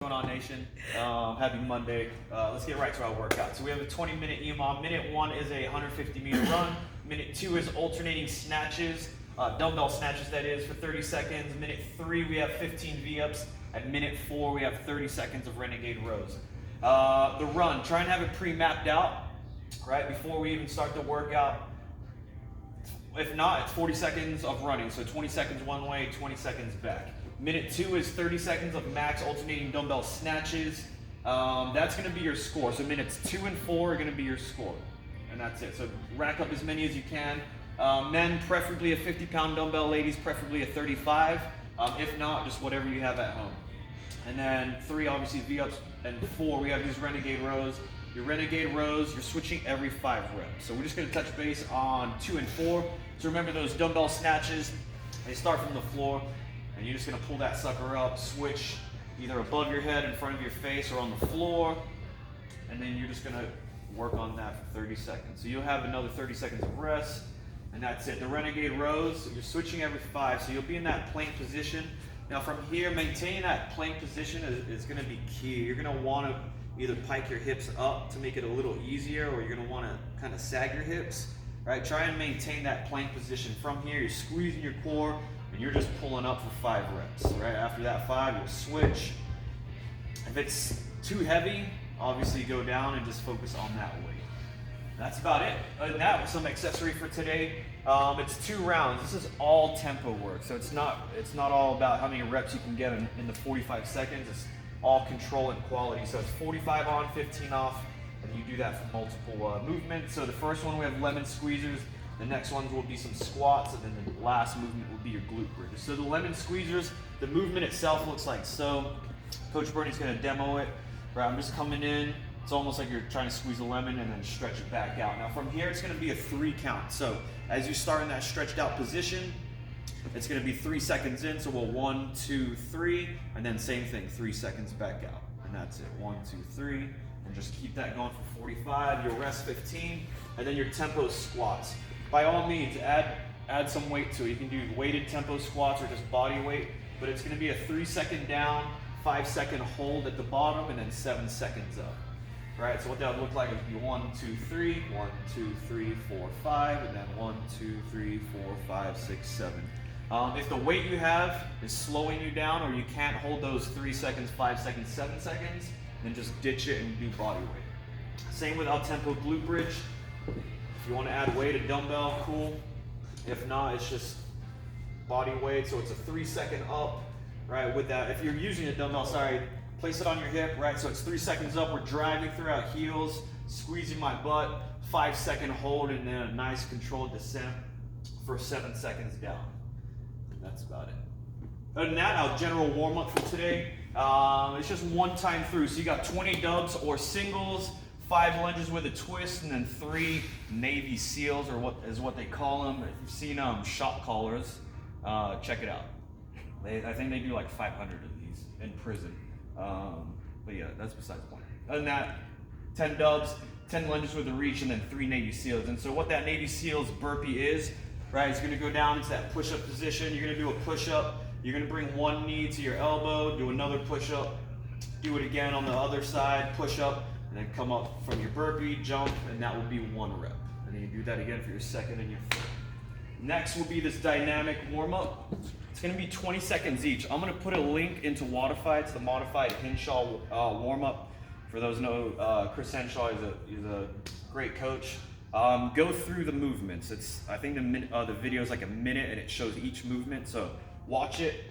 What's going on, Nation? Happy Monday. Let's get right to our workout. So we have a 20-minute EMOM. Minute 1 is a 150-meter run. Minute 2 is alternating snatches, dumbbell snatches that is, for 30 seconds. Minute 3 we have 15 V-ups. At minute 4 we have 30 seconds of Renegade rows. The run, try and have it pre-mapped out, right, before we even start the workout. If not, it's 40 seconds of running, so 20 seconds one way, 20 seconds back. Minute 2 is 30 seconds of max alternating dumbbell snatches. That's going to be your score. So minutes 2 and 4 are going to be your score. And that's it. So rack up as many as you can. Men, preferably a 50-pound dumbbell. Ladies, preferably a 35. If not, just whatever you have at home. And then 3, obviously, V-ups. And 4, we have these Renegade rows. Your Renegade rows, you're switching every 5 reps. So we're just going to touch base on 2 and 4. So remember those dumbbell snatches, they start from the floor. And you're just gonna pull that sucker up, switch either above your head, in front of your face, or on the floor. And then you're just gonna work on that for 30 seconds. So you'll have another 30 seconds of rest, and that's it. The Renegade rows, you're switching every 5, so you'll be in that plank position. Now from here, maintaining that plank position is gonna be key. You're gonna wanna either pike your hips up to make it a little easier, or you're gonna wanna kind of sag your hips, right? Try and maintain that plank position. From here, you're squeezing your core, and you're just pulling up for 5 reps, right? After that 5, you'll switch. If it's too heavy, obviously go down and just focus on that weight. That's about it. Other than that, some accessory for today. It's 2 rounds. This is all tempo work, so it's not all about how many reps you can get in the 45 seconds. It's all control and quality. So it's 45 on, 15 off, and you do that for multiple movements. So the first one we have lemon squeezers. The next ones will be some squats, and then the last movement will be your glute bridges. So the lemon squeezers, the movement itself looks like so. Coach Bernie's gonna demo it, right? I'm just coming in. It's almost like you're trying to squeeze a lemon and then stretch it back out. Now from here, it's gonna be a 3 count. So as you start in that stretched out position, it's gonna be 3 seconds in. So we'll 1, 2, 3, and then same thing, 3 seconds back out. And that's it, 1, 2, 3. And just keep that going for 45. You'll rest 15, and then your tempo squats. By all means, add some weight to it. You can do weighted tempo squats or just body weight, but it's gonna be a 3-second down, 5-second hold at the bottom, and then 7 seconds up. Right, so what that would look like would be 1, 2, 3, 1, 2, 3, 4, 5, and then 1, 2, 3, 4, 5, 6, 7. If the weight you have is slowing you down, or you can't hold those 3 seconds, 5 seconds, 7 seconds, then just ditch it and do body weight. Same with up-tempo glute bridge. If you want to add weight, a dumbbell, cool. If not, it's just body weight. So it's a 3-second up, right? With that, if you're using a dumbbell, place it on your hip, right? So it's 3 seconds up. We're driving throughout heels, squeezing my butt, 5-second hold, and then a nice controlled descent for 7 seconds down. And that's about it. Other than that, our general warm up for today, it's just 1 time through. So you got 20 dubs or singles, 5 lunges with a twist, and then 3 Navy SEALs, or what they call them. If you've seen shot callers, check it out. I think they do like 500 of these in prison. But yeah, that's besides the point. Other than that, 10 dubs, 10 lunges with a reach, and then 3 Navy SEALs. And so what that Navy SEALs burpee is, right, it's gonna go down into that push-up position. You're gonna do a push-up. You're gonna bring 1 knee to your elbow, do another push-up, do it again on the other side, push-up, and then come up from your burpee, jump, and that will be 1 rep. And then you do that again for your second and your third. Next will be this dynamic warm-up. It's gonna be 20 seconds each. I'm gonna put a link into Wodify. It's the modified Henshaw warm-up. For those who know, Chris Henshaw is a great coach. Go through the movements. I think the video is like a minute, and it shows each movement, so watch it.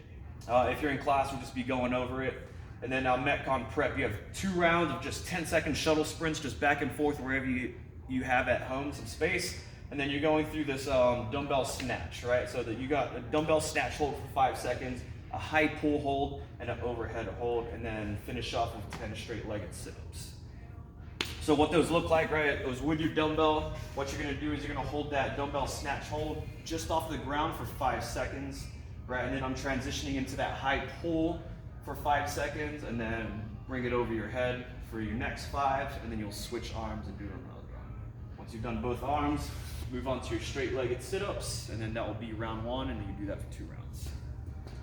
If you're in class, we'll just be going over it. And then Metcon prep, you have 2 rounds of just 10-second shuttle sprints, just back and forth wherever you have at home some space. And then you're going through this dumbbell snatch, right? So that you got a dumbbell snatch hold for 5 seconds, a high pull hold, and an overhead hold, and then finish off with 10 straight-legged sit-ups. So what those look like, right, it was with your dumbbell. What you're gonna do is you're gonna hold that dumbbell snatch hold just off the ground for 5 seconds, right? And then I'm transitioning into that high pull for 5 seconds, and then bring it over your head for your next 5, and then you'll switch arms and do another arm. Once you've done both arms, move on to your straight-legged sit-ups, and then that will be round 1, and then you do that for 2 rounds.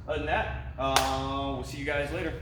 Other than that, we'll see you guys later.